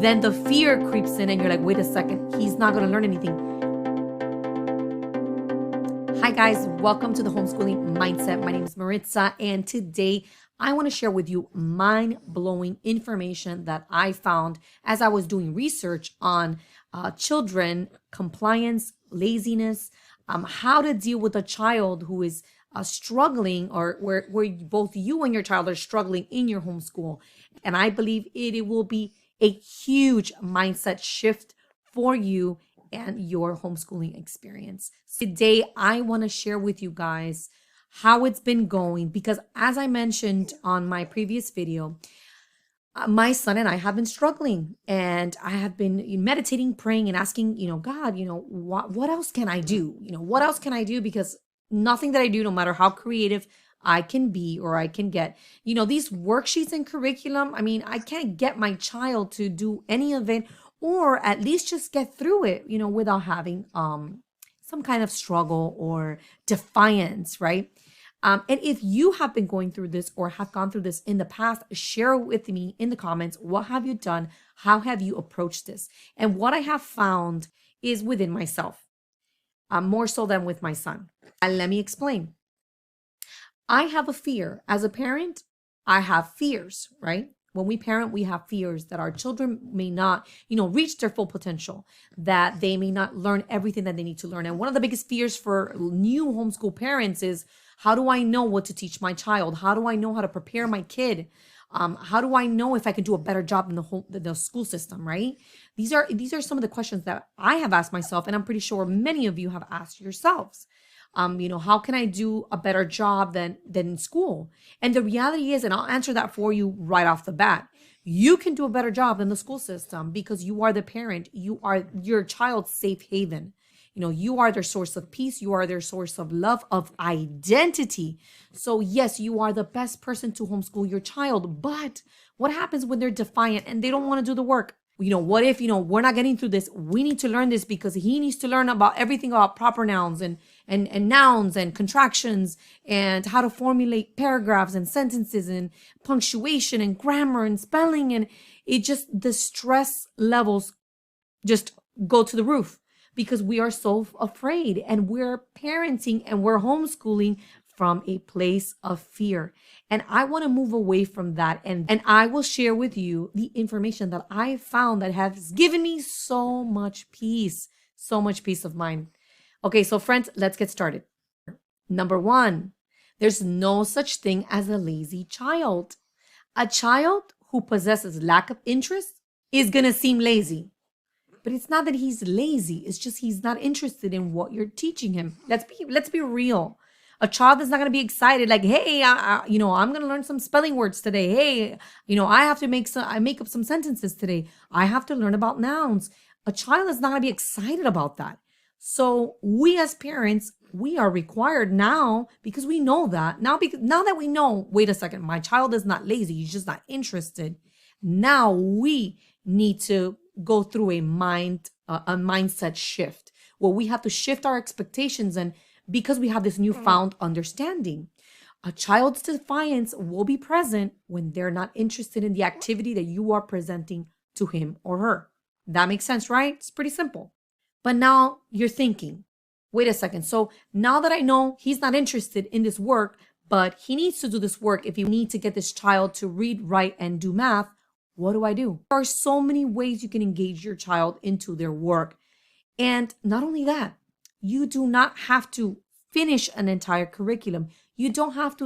then the fear creeps in and you're like, wait a second, he's not going to learn anything. Hi guys, welcome to the Homeschooling Mindset. My name is Maritza, and today I want to share with you mind-blowing information that I found as I was doing research on children, compliance, laziness, how to deal with a child who is struggling, or where both you and your child are struggling in your homeschool. And I believe it will be a huge mindset shift for you and your homeschooling experience. Today, I want to share with you guys how it's been going, because as I mentioned on my previous video, my son and I have been struggling, and I have been meditating, praying, and asking, God, what else can I do? What else can I do? Because nothing that I do, no matter how creative I can be or I can get, these worksheets and curriculum, I can't get my child to do any of it, or at least just get through it, without having some kind of struggle or defiance, right? And if you have been going through this or have gone through this in the past, share with me in the comments. What have you done? How have you approached this? And what I have found is within myself, more so than with my son. Let me explain. I have a fear. As a parent, I have fears, right? When we parent, we have fears that our children may not, reach their full potential, that they may not learn everything that they need to learn. And one of the biggest fears for new homeschool parents is, how do I know what to teach my child? How do I know how to prepare my kid? How do I know if I can do a better job in the school system, right? These are some of the questions that I have asked myself, and I'm pretty sure many of you have asked yourselves. How can I do a better job than in school? And the reality is, and I'll answer that for you right off the bat, you can do a better job than the school system, because you are the parent. You are your child's safe haven. You are their source of peace. You are their source of love, of identity. So yes, you are the best person to homeschool your child. But what happens when they're defiant and they don't want to do the work? What if, we're not getting through this? We need to learn this because he needs to learn about everything about proper nouns and nouns and contractions and how to formulate paragraphs and sentences and punctuation and grammar and spelling. And the stress levels just go to the roof, because we are so afraid, and we're parenting and we're homeschooling from a place of fear. And I want to move away from that. And I will share with you the information that I found that has given me so much peace of mind. Okay, so friends, let's get started. Number one, there's no such thing as a lazy child. A child who possesses lack of interest is going to seem lazy. But it's not that he's lazy. It's just he's not interested in what you're teaching him. Let's be real. A child is not going to be excited like, hey, I'm going to learn some spelling words today. Hey, I have to make up some sentences today. I have to learn about nouns. A child is not going to be excited about that. So we as parents, we are required now, because we know that now that we know, wait a second, my child is not lazy. He's just not interested. Now we need to go through a mindset shift where we have to shift our expectations, and because we have this newfound understanding. A child's defiance will be present when they're not interested in the activity that you are presenting to him or her. That makes sense, right? It's pretty simple. But now you're thinking, wait a second. So now that I know he's not interested in this work, but he needs to do this work, if you need to get this child to read, write, and do math, what do I do? There are so many ways you can engage your child into their work. And not only that, you do not have to finish an entire curriculum. You don't have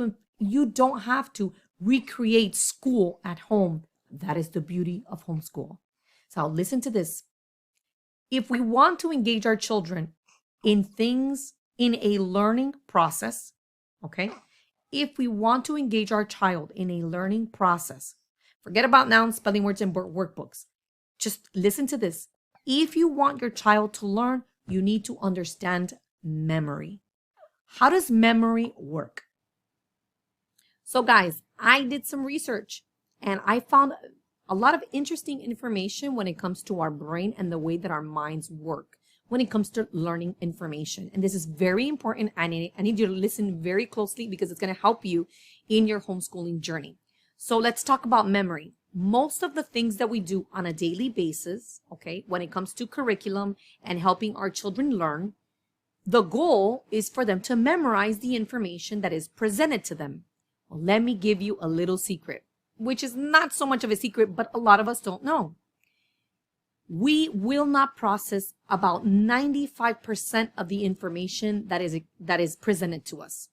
to recreate school at home. That is the beauty of homeschool. So listen to this. If we want to engage our children in things in a learning process, okay? If we want to engage our child in a learning process, forget about nouns, spelling words, and workbooks. Just listen to this. If you want your child to learn, you need to understand memory. How does memory work? So guys, I did some research and I found a lot of interesting information when it comes to our brain and the way that our minds work when it comes to learning information. And this is very important. I need you to listen very closely, because it's going to help you in your homeschooling journey. So let's talk about memory. most of the things that we do on a daily basis, okay, when it comes to curriculum and helping our children learn, the goal is for them to memorize the information that is presented to them. Well, let me give you a little secret, which is not so much of a secret, but a lot of us don't know. We will not process about 95% of the information that is presented to us.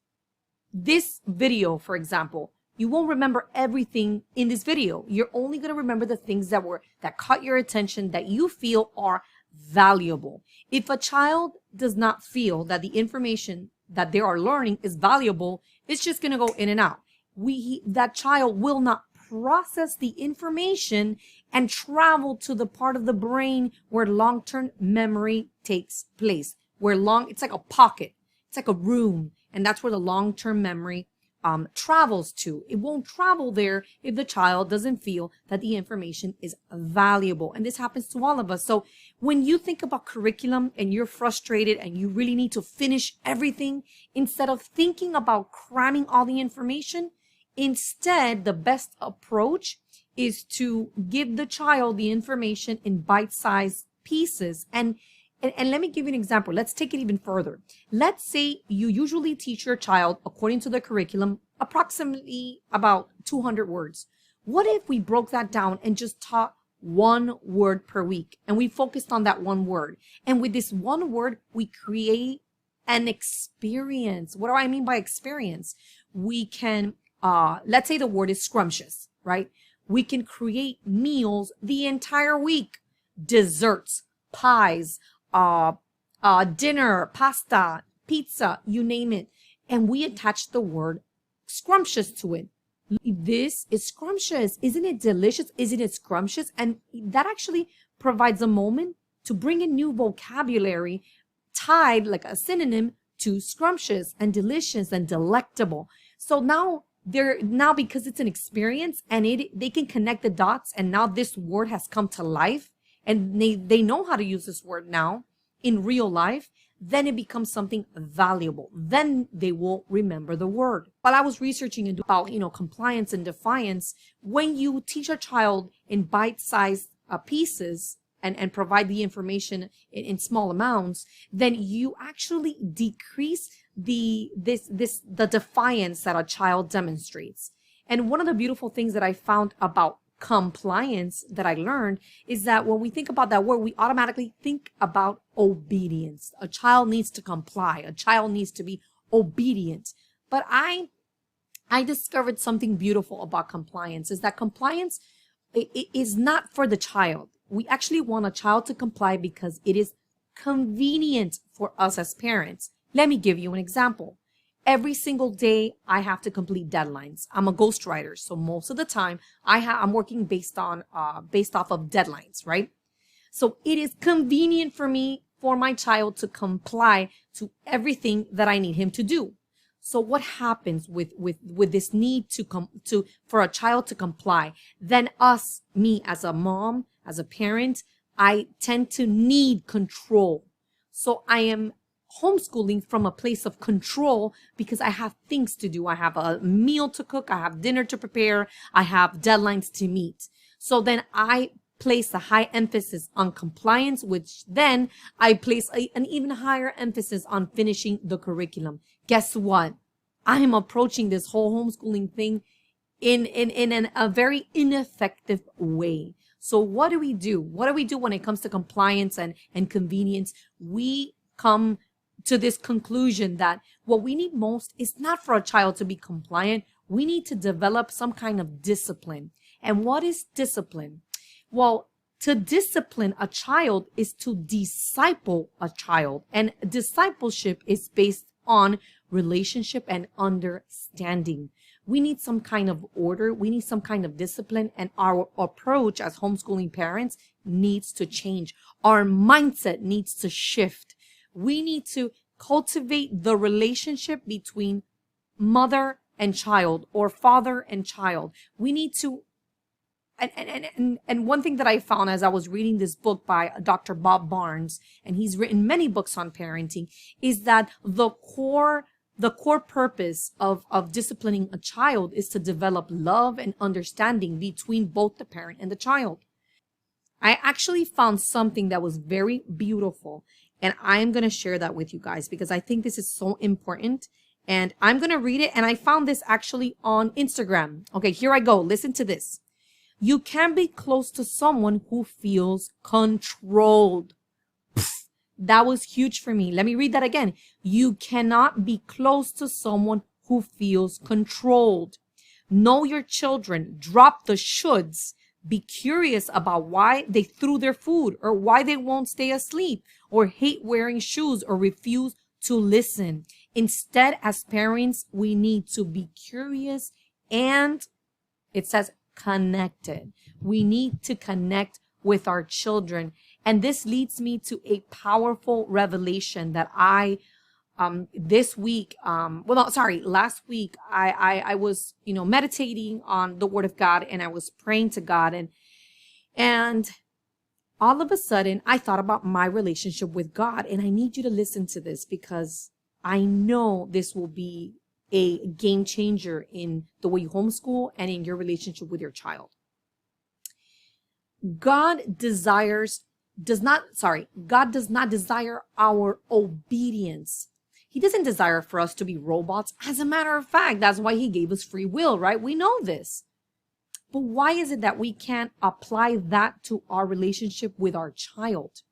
This video, for example, you won't remember everything in this video. You're only going to remember the things that caught your attention, that you feel are valuable. If a child does not feel that the information that they are learning is valuable, it's just going to go in and out. That child will not process the information and travel to the part of the brain where long-term memory takes place. It's like a pocket, it's like a room, and that's where the long-term memory travels to. It won't travel there if the child doesn't feel that the information is valuable. And this happens to all of us. So when you think about curriculum and you're frustrated and you really need to finish everything, instead of thinking about cramming all the information, instead, the best approach is to give the child the information in bite-sized pieces. And let me give you an example. Let's take it even further. Let's say you usually teach your child, according to the curriculum, approximately about 200 words. What if we broke that down and just taught one word per week, and we focused on that one word? And with this one word, we create an experience. What do I mean by experience? We can, let's say the word is scrumptious, right? We can create meals the entire week, desserts, pies, dinner, pasta, pizza, you name it. And we attach the word scrumptious to it. This is scrumptious. Isn't it delicious? Isn't it scrumptious? And that actually provides a moment to bring in new vocabulary tied like a synonym to scrumptious and delicious and delectable. So now because it's an experience and they can connect the dots, and now this word has come to life and they know how to use this word now in real life, then it becomes something valuable. Then they will remember the word. While I was researching about, compliance and defiance, when you teach a child in bite-sized pieces and provide the information in small amounts, then you actually decrease the defiance that a child demonstrates. And one of the beautiful things that I found about compliance that I learned is that when we think about that word, we automatically think about obedience. A child needs to comply. A child needs to be obedient. But I discovered something beautiful about compliance, is that compliance is not for the child. We actually want a child to comply because it is convenient for us as parents. Let me give you an example. Every single day, I have to complete deadlines. I'm a ghostwriter, so most of the time, I'm working based off of deadlines, right? So it is convenient for me, for my child to comply to everything that I need him to do. So what happens with this need for a child to comply? Then me as a mom, as a parent, I tend to need control. So I am homeschooling from a place of control because I have things to do. I have a meal to cook. I have dinner to prepare. I have deadlines to meet. So then I place a high emphasis on compliance, which then I place an even higher emphasis on finishing the curriculum. Guess what? I am approaching this whole homeschooling thing in a very ineffective way. So what do we do? What do we do when it comes to compliance and convenience? We come to this conclusion that what we need most is not for a child to be compliant. We need to develop some kind of discipline. And what is discipline? Well, to discipline a child is to disciple a child. And discipleship is based on relationship and understanding. We need some kind of order. We need some kind of discipline. And our approach as homeschooling parents needs to change. Our mindset needs to shift. We need to cultivate the relationship between mother and child or father and child. We need to, and one thing that I found as I was reading this book by Dr. Bob Barnes, and he's written many books on parenting, is that the core The core purpose of disciplining a child is to develop love and understanding between both the parent and the child. I actually found something that was very beautiful, and I'm going to share that with you guys because I think this is so important. And I'm going to read it. And I found this actually on Instagram. Okay, here I go. Listen to this. You can be close to someone who feels controlled. That was huge for me. Let me read that again. You cannot be close to someone who feels controlled. Know your children. Drop the shoulds. Be curious about why they threw their food or why they won't stay asleep or hate wearing shoes or refuse to listen. Instead, as parents, we need to be curious and it says connected. We need to connect with our children. And this leads me to a powerful revelation that last week, I was, meditating on the word of God and I was praying to God and all of a sudden I thought about my relationship with God. And I need you to listen to this because I know this will be a game changer in the way you homeschool and in your relationship with your child. God does not desire our obedience. He doesn't desire for us to be robots. As a matter of fact, that's why he gave us free will, right? We know this. But why is it that we can't apply that to our relationship with our child?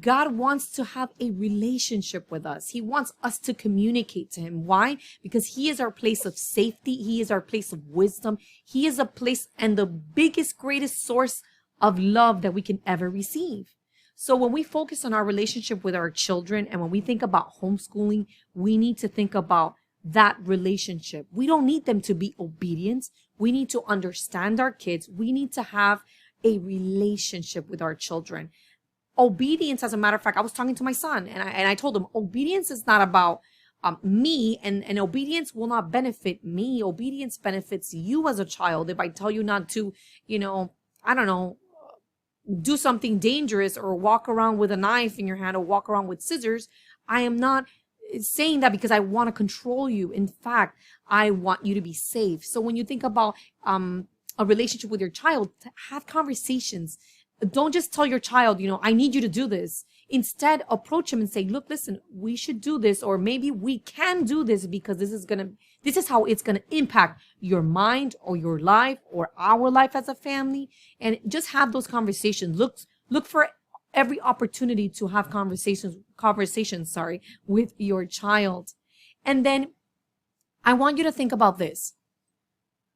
God wants to have a relationship with us. He wants us to communicate to him. Why? Because he is our place of safety. He is our place of wisdom. He is a place and the biggest, greatest source of love that we can ever receive. So when we focus on our relationship with our children and when we think about homeschooling, we need to think about that relationship. We don't need them to be obedient. We need to understand our kids. We need to have a relationship with our children. Obedience, as a matter of fact, I was talking to my son and I told him obedience is not about me and obedience will not benefit me. Obedience benefits you as a child. If I tell you not to, do something dangerous or walk around with a knife in your hand or walk around with scissors, I am not saying that because I want to control you. In fact, I want you to be safe. So when you think about a relationship with your child, have conversations. Don't just tell your child, I need you to do this. Instead, approach him and say, look, listen, we should do this, or maybe we can do this because this is how it's going to impact your mind or your life or our life as a family. And just have those conversations. Look for every opportunity to have conversations, with your child. And then I want you to think about this.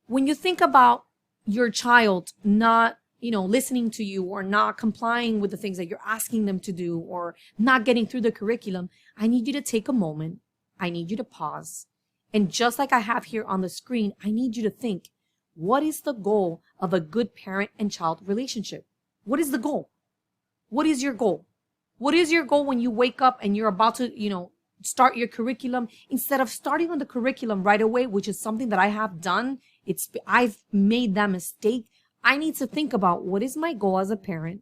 When you think about your child not listening to you or not complying with the things that you're asking them to do or not getting through the curriculum, I need you to take a moment. I need you to pause. And just like I have here on the screen, I need you to think, what is the goal of a good parent and child relationship? What is the goal? What is your goal? What is your goal when you wake up and you're about to, start your curriculum? Instead of starting on the curriculum right away, which is something that I have done, I've made that mistake. I need to think about what is my goal as a parent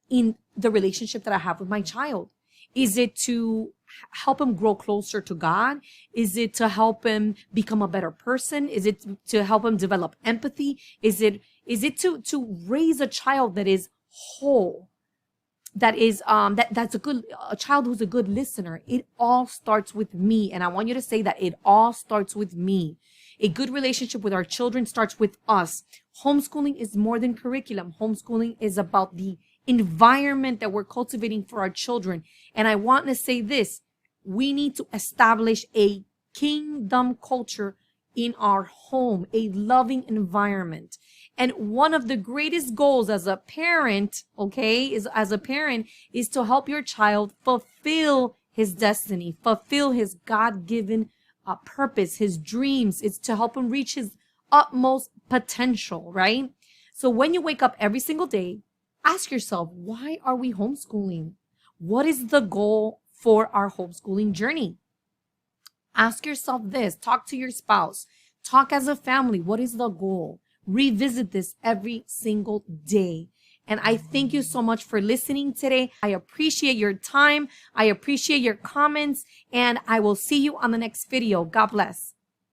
in the relationship that I have with my child. Is it to help him grow closer to God? Is it to help him become a better person? Is it to help him develop empathy? Is it to raise a child that is whole? That is that's a child who's a good listener. It all starts with me. And I want you to say that it all starts with me. A good relationship with our children starts with us. Homeschooling is more than curriculum. Homeschooling is about the environment that we're cultivating for our children. And I want to say this, we need to establish a kingdom culture in our home, a loving environment. And one of the greatest goals as a parent, is to help your child fulfill his destiny, fulfill his God-given purpose, his dreams. It's to help him reach his utmost potential, right? So when you wake up every single day, ask yourself, why are we homeschooling? What is the goal for our homeschooling journey? Ask yourself this, talk to your spouse, talk as a family. What is the goal? Revisit this every single day. And I thank you so much for listening today. I appreciate your time. I appreciate your comments, and I will see you on the next video. God bless.